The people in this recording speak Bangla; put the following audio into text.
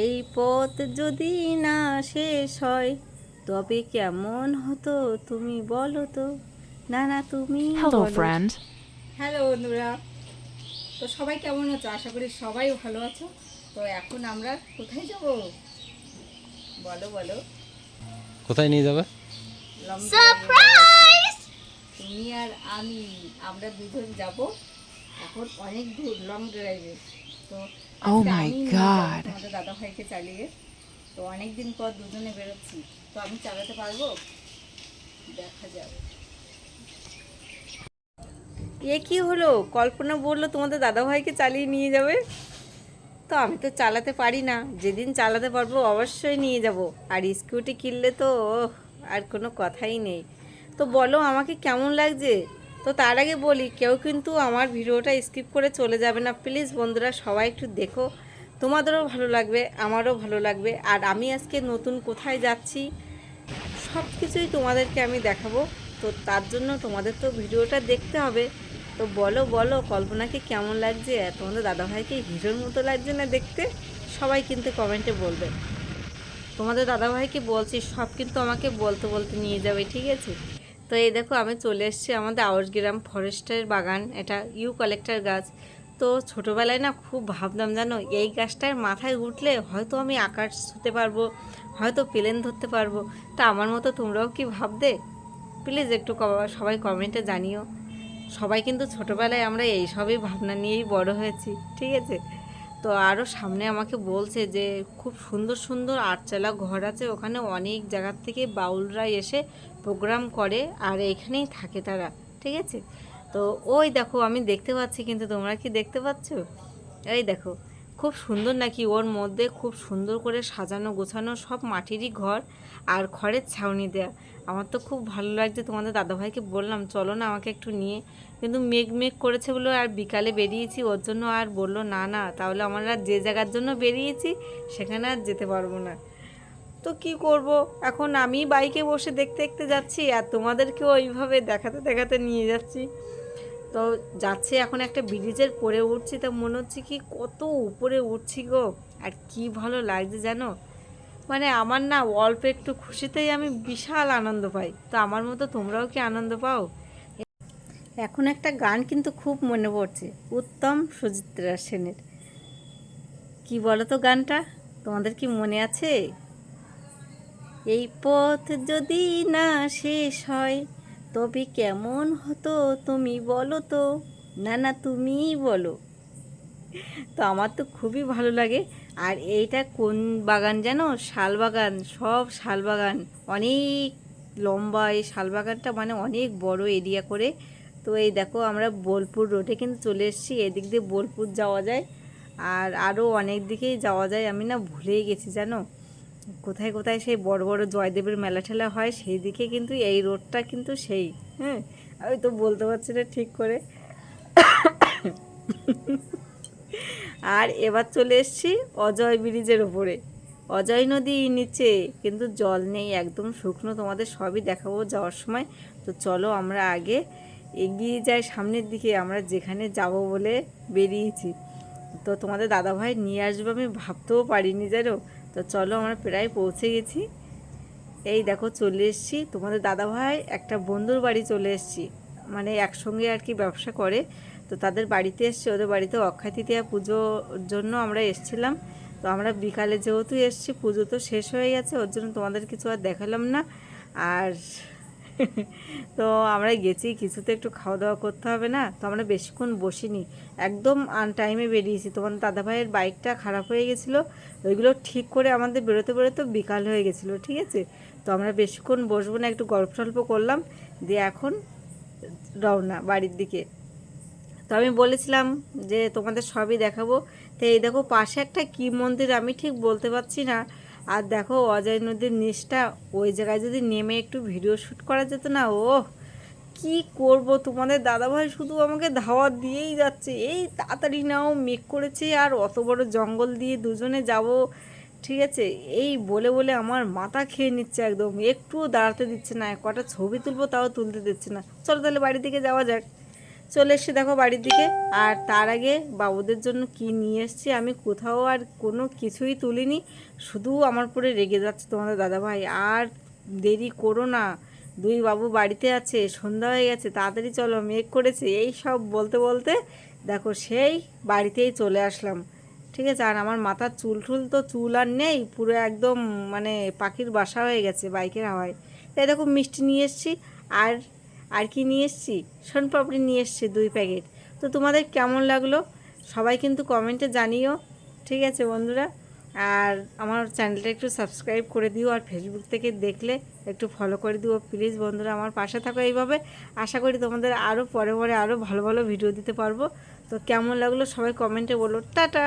এই পথ যদি না শেষ হয় তবে কেমন হতো তুমি বলো তো। না না তুমি Hello, বলো। friend. হ্যালো বন্ধুরা, তো সবাই কেমন আছো? আশা করি সবাই ভালো আছো। তো এখন আমরা কোথায় যাব বলো বলো। কোথায় নিয়ে যাবে? Long surprise! তুমি আর আমি, আমরা দুজন যাব এখন অনেক দূর লং ড্রাইভে। তো Oh আজকে my আমি নিয়ে যাবো God. তোমাদের দাদা ভাইকে চালিয়ে। তো অনেক দিন পর দুজনে বেরোচ্ছি, তো আমি চালাতে পারবো, দেখা যাক। এ কি হলো, কল্পনা বললো তোমাদের দাদা ভাইকে চালিয়ে নিয়ে যাবে, তো আমি তো চালাতে পারি না। যেদিন চালাতে পারবো অবশ্যই নিয়ে যাব। আর স্কুটি কিনলে তো আর কোনো কথাই নেই। তো বলো আমাকে কেমন লাগছে। তো তার আগে বলি, কেউ কিন্তু আমার ভিডিওটা স্কিপ করে চলে যাবে না প্লিজ বন্ধুরা, সবাই একটু দেখো, তোমাদেরও ভালো লাগবে আমারও ভালো লাগবে। আর আমি আজকে নতুন কোথায় যাচ্ছি সব কিছুই তোমাদেরকে আমি দেখাবো। তো তার জন্য তোমাদের তো ভিডিওটা দেখতে হবে। তো বলো বলো কল্পনাকে কেমন লাগছে, তোমাদের দাদাভাইকে হিরোর মতো লাগছে না দেখতে, সবাই কিন্তু কমেন্টে বলবে। তোমাদের দাদাভাইকে বলছি সব কিন্তু আমাকে বলতে বলতে নিয়ে যাবে, ঠিক আছে। তো এই দেখো আমি চলে এসেছি আমাদের আউশগ্রাম ফরেস্টের বাগান, এটা কালেক্টর গাছ। তো ছোটোবেলায় না খুব ভাবতাম জানো, এই গাছটার মাথায় উঠলে হয়তো আমি আকাশ ছুঁতে পারবো, হয়তো প্লেন ধরতে পারবো। তা আমার মতো তোমরাও কি ভাবতে? প্লিজ একটু সবাই কমেন্টে জানিও। সবাই কিন্তু ছোটোবেলায় আমরা এইসবই ভাবনা নিয়েই বড় হয়েছি, ঠিক আছে। তো আরও সামনে আমাকে বলছে যে খুব সুন্দর সুন্দর আটচালা ঘর আছে ওখানে, অনেক জায়গার থেকে বাউলরা এসে প্রোগ্রাম করে আর এইখানেই থাকে তারা, ঠিক আছে। তো ওই দেখো আমি দেখতে পাচ্ছি, কিন্তু তোমরা কি দেখতে পাচ্ছ? এই দেখো খুব সুন্দর নাকি, ওর মধ্যে খুব সুন্দর করে সাজানো গোছানো সব মাটিরই ঘর আর খড়ের ছাউনি দেয়া। আমার তো খুব ভালো লাগছে। তোমাদের দাদাভাইকে বললাম চলো না আমাকে একটু নিয়ে, কিন্তু মেঘ মেঘ করেছে বলে আর বিকালে বেরিয়েছি, ওর জন্য আর বললো না না তাহলে আমরা যে জায়গার জন্য বেরিয়েছি সেখানে আর যেতে পারবো না। তো কি করব, এখন আমি বাইকে বসে দেখতে দেখতে যাচ্ছি আর তোমাদেরকেও ওইভাবে দেখাতে দেখাতে নিয়ে যাচ্ছি। তো যাচ্ছে এখন একটা ব্রিজের পরে উঠছি, তা মনে হচ্ছে কি কত উপরে উঠছি গো। আর কি ভালো লাগছে জানো, মানে আমার না অল্প একটু খুশিতেই আমি বিশাল আনন্দ পাই। তো আমার মতো তোমরাও কি আনন্দ পাও? এখন একটা গান কিন্তু খুব মনে পড়ছে, উত্তম সুচিত্রা সেনের। কি বলো তো গানটা, তোমাদের কি মনে আছে? এই পথ যদি না শেষ হয় তবে কেমন হতো তুমি বলো তো। না না তুমি বলো। তো আমার তো খুবই ভালো লাগে। আর এইটা কোন বাগান জানো? শাল বাগান, সব শাল বাগান, অনেক লম্বা এই শাল বাগানটা, মানে অনেক বড় এরিয়া করে। তো এই দেখো আমরা বোলপুর রোডে কিন্তু চলে এসেছি, এদিক দিয়ে বোলপুর যাওয়া যায় আর আরও অনেক দিকেই যাওয়া যায়, আমি না ভুলেই গেছি জানো কোথায় কোথায় সেই বড় বড় জয়দেবের মেলা ঠেলা হয় সেই দিকে, কিন্তু এই রোডটা কিন্তু সেই, হ্যাঁ আমি তো বলতে পারছি না ঠিক করে। আর এবার চলে এসেছি অজয় ব্রিজের ওপরে, অজয় নদী নিচে কিন্তু জল নেই, একদম শুকনো, তোমাদের সবই দেখাবো যাওয়ার সময়। তো চলো আমরা আগে এগিয়ে যাই সামনের দিকে, আমরা যেখানে যাব বলে বেরিয়েছি। তো তোমাদের দাদাভাই নিয়ে আসবে আমি ভাবতেও পারিনি জানো। তো চলো আমরা প্রায় পৌঁছে গেছি। এই দেখো চলে এসেছি, তোমাদের দাদাভাই একটা বন্ধুর বাড়ি চলে এসেছি, মানে একসঙ্গে আর কি ব্যবসা করে। তো তাদের বাড়িতে এসছি, ওদের বাড়িতে অক্ষয় তৃতীয়া পুজোর জন্য আমরা এসছিলাম। তো আমরা বিকালে যেহেতু এসছি, পুজো তো শেষ হয়ে গেছে, ওর জন্য তোমাদের কিছু আর দেখালাম না। আর তো আমরা গেছি, কিছু তো একটু খাওয়া দাওয়া করতে হবে না, তো আমরা বেশিক্ষণ বসিনি, একদম আনটাইমে বেরিয়েছি। তোমার দাদাভাইয়ের বাইকটা খারাপ হয়ে গেছিলো, ওইগুলো ঠিক করে আমাদের বেরোতে বেরোতে বিকাল হয়ে গেছিলো, ঠিক আছে। তো আমরা বেশিক্ষণ বসবো না, একটু গল্প টল্প করলাম, দিয়ে এখন রওনা বাড়ির দিকে। তো আমি বলেছিলাম যে তোমাদের সবই দেখাবো। তো এই দেখো পাশে একটা কি মন্দির আমি ঠিক বলতে পারছি না। আর দেখো অজয় নদীর নিচটা, ওই জায়গায় যদি নেমে একটু ভিডিও শ্যুট করা যেত না, ও কি করব, তোমাদের দাদাভাই শুধু আমাকে ধাওয়া দিয়েই যাচ্ছে, এই তাড়াতাড়ি নাও মেঘ করেছে আর অত বড় জঙ্গল দিয়ে দুজনে যাব, ঠিক আছে। এই বলে বলে আমার মাথা খেয়ে নিচ্ছে, একদম একটুও দাঁড়াতে দিচ্ছে না, কটা ছবি তুলবো তাও তুলতে দিচ্ছে না। চলো তাহলে বাড়ি থেকে যাওয়া যাক। চলে এসছি দেখো বাড়ির দিকে। আর তার আগে বাবুদের জন্য কি নিয়ে এসেছি আমি কোথাও আর কোনো কিছুই তুলিনি, শুধু আমার উপরে রেগে যাচ্ছে তোমাদের দাদাভাই। আর দেরি করো না, দুই বাবু বাড়িতে আছে, সন্ধ্যা হয়ে গেছে, তাড়াতাড়ি চলো, মেঘ করেছে, এই সব বলতে বলতে দেখো সেই বাড়িতেই চলে আসলাম। ঠিক আছে, আর আমার মাথার চুল টুল তো চুল আর নেই, পুরো একদম মানে পাখির বাসা হয়ে গেছে বাইকের হাওয়ায়। তাই দেখো মিষ্টি নিয়ে এসেছি। আর আর কি নিয়ে এসেছি, শোনপাপড়ি নিয়ে এসেছি 2 প্যাকেট। তো তোমাদের কেমন লাগলো সবাই কিন্তু কমেন্টে জানিও। ঠিক আছে বন্ধুরা, আর আমার চ্যানেলটা একটু সাবস্ক্রাইব করে দিও, আর ফেসবুক থেকে দেখলে একটু ফলো করে দিও প্লিজ বন্ধুরা, আমার পাশে থাকো এইভাবে। আশা করি তোমাদের আরও পরে পরে আরও ভালো ভালো ভিডিও দিতে পারবো। তো কেমন লাগলো সবাই কমেন্টে বলো। টাটা।